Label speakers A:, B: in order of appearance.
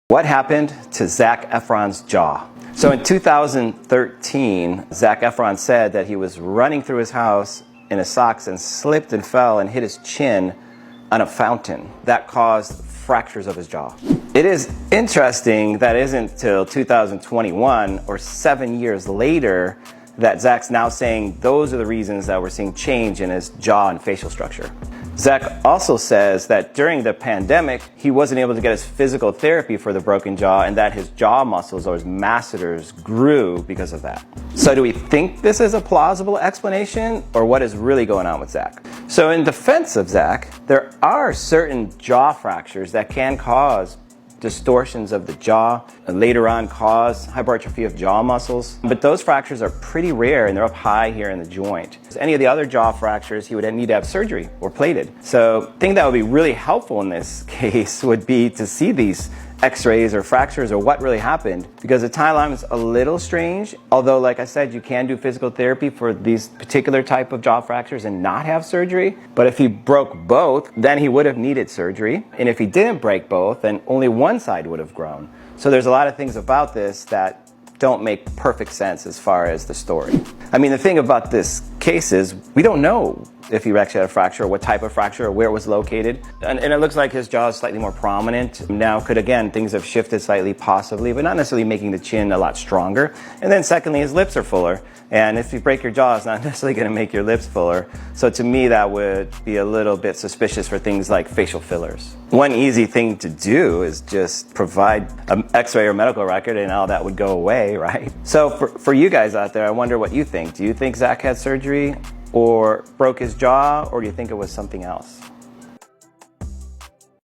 A: What happened to Zac Efron's jaw? So in 2013, Zac Efron said that he was running through his house in his socks and slipped and fell and hit his chin on a fountain. That caused fractures of his jaw. It is interesting that it isn't till 2021 or 7 years later that Zac's now saying those are the reasons that we're seeing change in his jaw and facial structure. Zac also says that during the pandemic, he wasn't able to get his physical therapy for the broken jaw and that his jaw muscles or his masseters grew because of that. So do we think this is a plausible explanation, or what is really going on with Zac? So in defense of Zac, there are certain jaw fractures that can cause distortions of the jaw, and later on cause hypertrophy of jaw muscles. But those fractures are pretty rare and they're up high here in the joint. Any of the other jaw fractures, he would need to have surgery or plated. So I think that would be really helpful in this case would be to see these x-rays or fractures or what really happened, because the timeline is a little strange. Although, like I said, you can do physical therapy for these particular type of jaw fractures and not have surgery. But if he broke both, then he would have needed surgery. And if he didn't break both, then only one side would have grown. So there's a lot of things about this that don't make perfect sense as far as the story. I mean, the thing about this case is we don't know if he actually had a fracture, or what type of fracture, or where it was located. And it looks like his jaw is slightly more prominent. Now, again, things have shifted slightly, possibly, but not necessarily making the chin a lot stronger. And then secondly, his lips are fuller. And if you break your jaw, it's not necessarily going to make your lips fuller. So to me, that would be a little bit suspicious for things like facial fillers. One easy thing to do is just provide an x-ray or medical record and all that would go away, right? So for you guys out there, I wonder what you think. Do you think Zac had surgery or broke his jaw, or do you think it was something else?